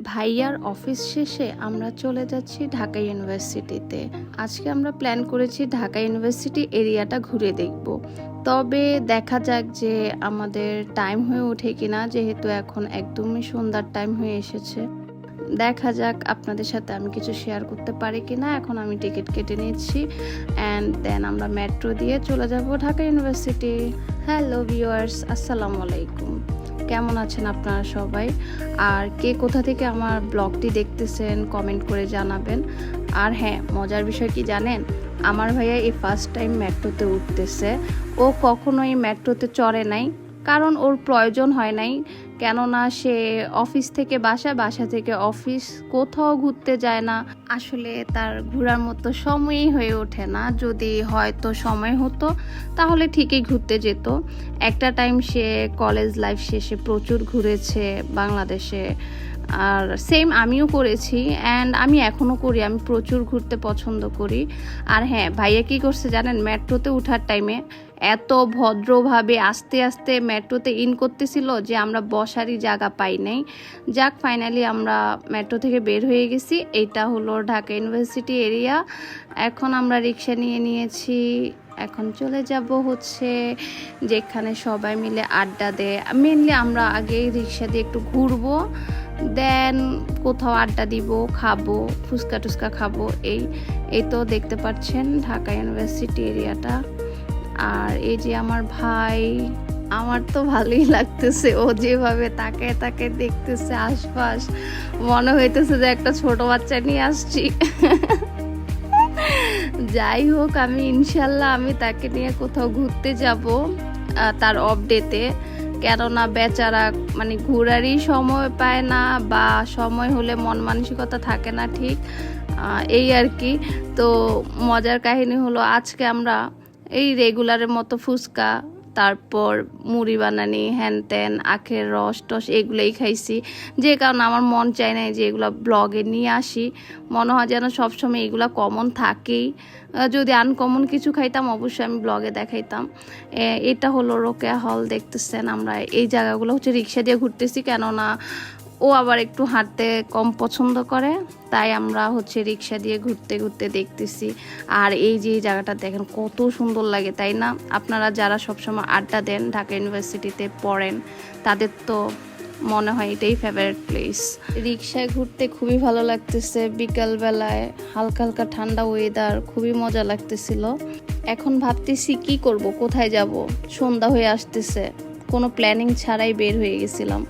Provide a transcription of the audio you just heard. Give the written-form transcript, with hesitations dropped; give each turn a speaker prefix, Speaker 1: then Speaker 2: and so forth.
Speaker 1: ভাইয়ার অফিস শেষে আমরা চলে যাচ্ছি ঢাকা ইউনিভার্সিটিতে। আজকে আমরা প্ল্যান করেছি ঢাকা ইউনিভার্সিটি এরিয়াটা ঘুরে দেখব। তবে দেখা যাক যে আমাদের টাইম হয়ে ওঠে কিনা, যেহেতু এখন একদমই সন্ধ্যার টাইম হয়ে এসেছে। দেখা যাক আপনাদের সাথে আমি কিছু শেয়ার করতে পারি কিনা। এখন আমি টিকিট কেটে নিচ্ছি অ্যান্ড দেন আমরা মেট্রো দিয়ে চলে যাব ঢাকা ইউনিভার্সিটি। হ্যালো ভিউয়ার্স, আসসালামু আলাইকুম। কেমন আছেন আপনারা সবাই? আর কে কোথা থেকে আমার ব্লগটি দেখতেছেন কমেন্ট করে জানাবেন। আর হ্যাঁ, মজার বিষয় কি জানেন, আমার ভাইয়া এই ফার্স্ট টাইম মেট্রোতে উঠতেছে। ও কখনোই মেট্রোতে চড়ে নাই, কারণ ওর প্রয়োজন হয় নাই। কেননা সে অফিস থেকে বাসা, বাসা থেকে অফিস, কোথাও ঘুরতে যায় না। আসলে তার ঘোরার মতো সময়ই হয়ে ওঠে না। যদি হয়তো সময় হতো তাহলে ঠিকই ঘুরতে যেত। একটা টাইম সে কলেজ লাইফ শেষে প্রচুর ঘুরেছে বাংলাদেশে। আর সেম আমিও করেছি অ্যান্ড আমি এখনও করি। আমি প্রচুর ঘুরতে পছন্দ করি। আর হ্যাঁ, ভাইয়া কী করছে জানেন, মেট্রোতে ওঠার টাইমে এত ভদ্রভাবে আস্তে আস্তে মেট্রোতে ইন করতেছিল যে আমরা বসারই জায়গা পাই নাই। যাক, ফাইনালি আমরা মেট্রো থেকে বের হয়ে গেছি। এইটা হলো ঢাকা ইউনিভার্সিটি এরিয়া। এখন আমরা রিক্সা নিয়ে নিয়েছি। এখন চলে যাব হচ্ছে যেখানে সবাই মিলে আড্ডা দেয়। মেনলি আমরা আগে রিক্সা দিয়ে একটু ঘুরবো, দেন কোথাও আড্ডা দিব, খাবো, ফুচকা টুচকা খাবো। এই তো দেখতে পাচ্ছেন ঢাকা ইউনিভার্সিটি এরিয়াটা। আর এই যে আমার ভাই, আমার তো ভালোই লাগতেছে। ও যেভাবে তাকায় তাকায় দেখতেছে আশপাশ, মনে হইতেছে যে একটা ছোট বাচ্চা নিয়ে আসছি। যাই হোক, আমি ইনশাল্লাহ আমি তাকে নিয়ে কোথাও ঘুরতে যাব তার অফ ডেতে। কেননা বেচারা মানে ঘোরারই সময় পায় না, বা সময় হলে মন মানসিকতা থাকে না ঠিক, এই আর কি। তো মজার কাহিনী হলো, আজকে আমরা এই রেগুলারের মতো ফুচকা, তারপর মুড়ি বানানি, হ্যান ত্যান, আখের রস টস এগুলোই খাইছি। যে কারণে আমার মন চায় না যে এগুলো ব্লগে নিয়ে আসি। মনে হয় যেন সবসময় এগুলো কমন থাকেই। যদি আনকমন কিছু খাইতাম অবশ্যই আমি ব্লগে দেখাইতাম। এটা হলো রোকেয়া হল, দেখতেছেন। আমরা এই জায়গাগুলো হচ্ছে রিক্সা দিয়ে ঘুরতেছি, কেননা ও আবার একটু হাঁটতে কম পছন্দ করে, তাই আমরা হচ্ছে রিক্সা দিয়ে ঘুরতে ঘুরতে দেখতেছি। আর এই যে জায়গাটা দেখেন কত সুন্দর লাগে, তাই না? আপনারা যারা সবসময় আড্ডা দেন, ঢাকা ইউনিভার্সিটিতে পড়েন, তাদের তো মনে হয় এটাই ফেভারিট প্লেস। রিক্সায় ঘুরতে খুবই ভালো লাগতেছে। বিকালবেলায় হালকা হালকা ঠান্ডা ওয়েদার, খুবই মজা লাগতেছিল। এখন ভাবতেছি কি করব, কোথায় যাব। সন্ধ্যা হয়ে আসতেছে, কোনো প্ল্যানিং ছাড়াই বের হয়ে গেছিলাম।